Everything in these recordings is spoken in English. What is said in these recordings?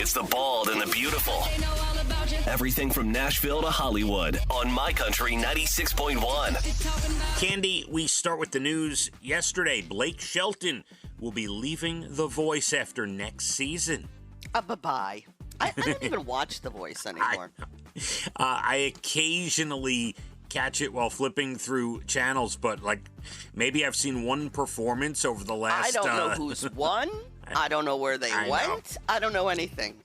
It's the bald and the beautiful. Everything from Nashville to Hollywood on My Country 96.1. Cande, we start with the news. Yesterday, Blake Shelton will be leaving The Voice after next season. Bye-bye. I don't even watch The Voice anymore. I occasionally catch it while flipping through channels, but maybe I've seen one performance over the last... I don't know who's won. I don't know where they went. I don't know anything.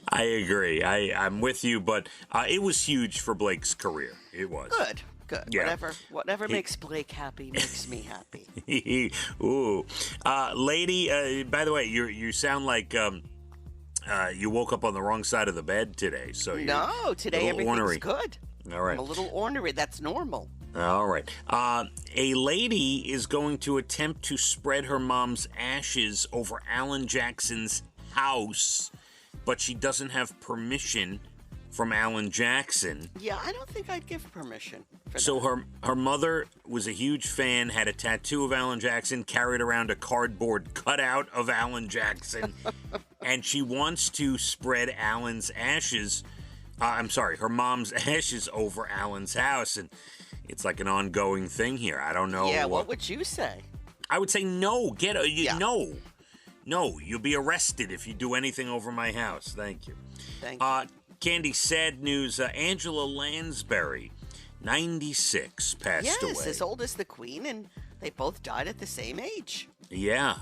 I agree. I'm with you, but it was huge for Blake's career. It was. Good. Yeah. Whatever makes Blake happy makes me happy. Ooh. Lady, by the way, you sound like you woke up on the wrong side of the bed today. So No, today everything's ornery. good. All right. I'm a little ornery. That's normal. All right. A lady is going to attempt to spread her mom's ashes over Alan Jackson's house, but she doesn't have permission from Alan Jackson. Yeah, I don't think I'd give permission for that. So her mother was a huge fan, had a tattoo of Alan Jackson, carried around a cardboard cutout of Alan Jackson, and she wants to spread Alan's ashes. Her mom's ashes over Alan's house, and it's like an ongoing thing here. I don't know. Yeah, what would you say? I would say no. No, you'll be arrested if you do anything over my house. Thank you. Thank you. Cande, sad news. Angela Lansbury, 96, passed away. Yes, as old as the Queen, and they both died at the same age. Yeah.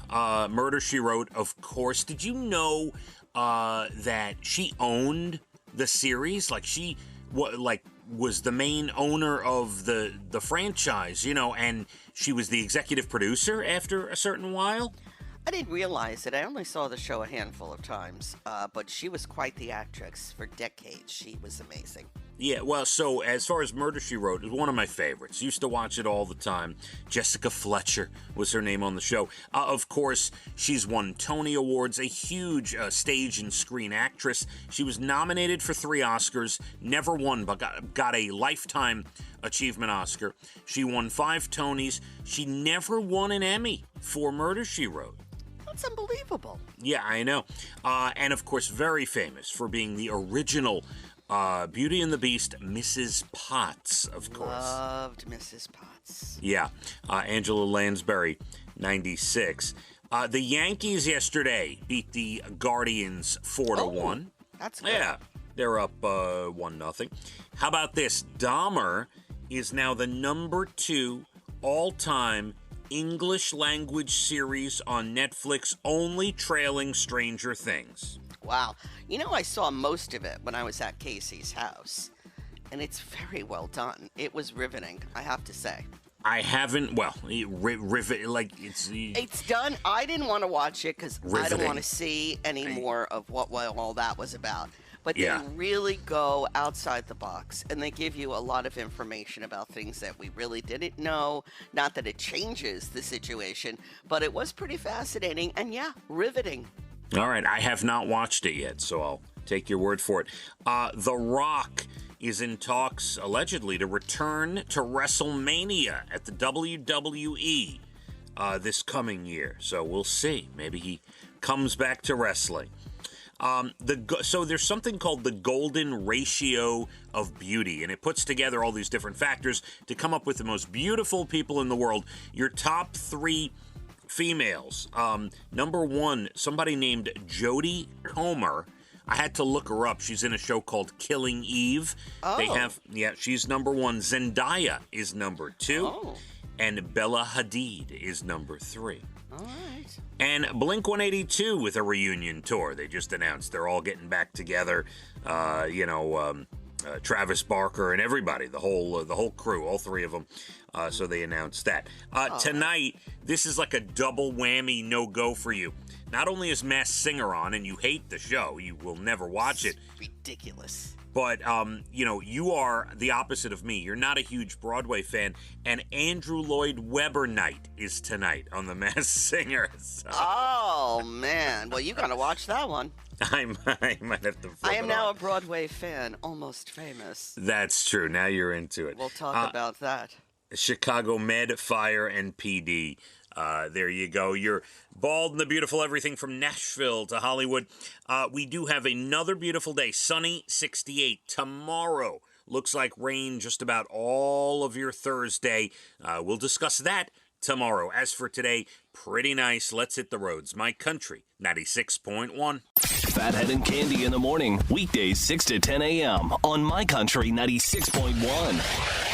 Murder, She Wrote, of course. Did you know that she owned the series? She was the main owner of the franchise, and she was the executive producer after a certain while? I didn't realize it. I only saw the show a handful of times, but she was quite the actress for decades. She was amazing. Yeah, well, so as far as Murder, She Wrote, is one of my favorites. Used to watch it all the time. Jessica Fletcher was her name on the show. Of course, she's won Tony Awards, a huge stage and screen actress. She was nominated for 3 Oscars, never won, but got a Lifetime Achievement Oscar. She won 5 Tonys. She never won an Emmy for Murder, She Wrote. That's unbelievable. Yeah, I know. And, of course, very famous for being the original Beauty and the Beast, Mrs. Potts, of course. Loved Mrs. Potts. Yeah. Angela Lansbury, 96. The Yankees yesterday beat the Guardians 4-1. That's good. Yeah. They're up 1-0. How about this? Dahmer is now the number 2 all-time English language series on Netflix, only trailing Stranger Things. Wow. I saw most of it when I was at Casey's house, and it's very well done. It was riveting, I have to say. I haven't, it's done. I didn't want to watch it because I don't want to see any Right. more of what all that was about. But Yeah. they really go outside the box, and they give you a lot of information about things that we really didn't know. Not that it changes the situation, but it was pretty fascinating and, yeah, riveting. All right, I have not watched it yet, so I'll take your word for it. The Rock is in talks, allegedly, to return to WrestleMania at the WWE this coming year. So we'll see. Maybe he comes back to wrestling. So there's something called the Golden Ratio of Beauty, and it puts together all these different factors to come up with the most beautiful people in the world. Your top 3 females. Number 1, somebody named Jodie Comer. I had to look her up. She's in a show called Killing Eve. Oh. She's number 1. Zendaya is number 2. Oh. And Bella Hadid is number 3. All right. And Blink-182 with a reunion tour. They just announced they're all getting back together. Travis Barker and everybody, the whole crew, all 3 of them. So they announced that. Tonight, this is like a double whammy no-go for you. Not only is Masked Singer on, and you hate the show, you will never watch it. Ridiculous. But, you are the opposite of me. You're not a huge Broadway fan. And Andrew Lloyd Webber night is tonight on The Masked Singer. So. Oh, man. Well, you got to watch that one. I might have to flip I am it now on. a Broadway fan, almost famous. That's true. Now you're into it. We'll talk about that. Chicago Med, Fire, and PD There you go. You're bald and the beautiful, everything from Nashville to Hollywood. We do have another beautiful day. Sunny, 68. Tomorrow looks like rain just about all of your Thursday. We'll discuss that tomorrow. As for today, pretty nice. Let's hit the roads. My Country 96.1. Phathead and Cande in the morning, weekdays 6 to 10 a.m. on My Country 96.1.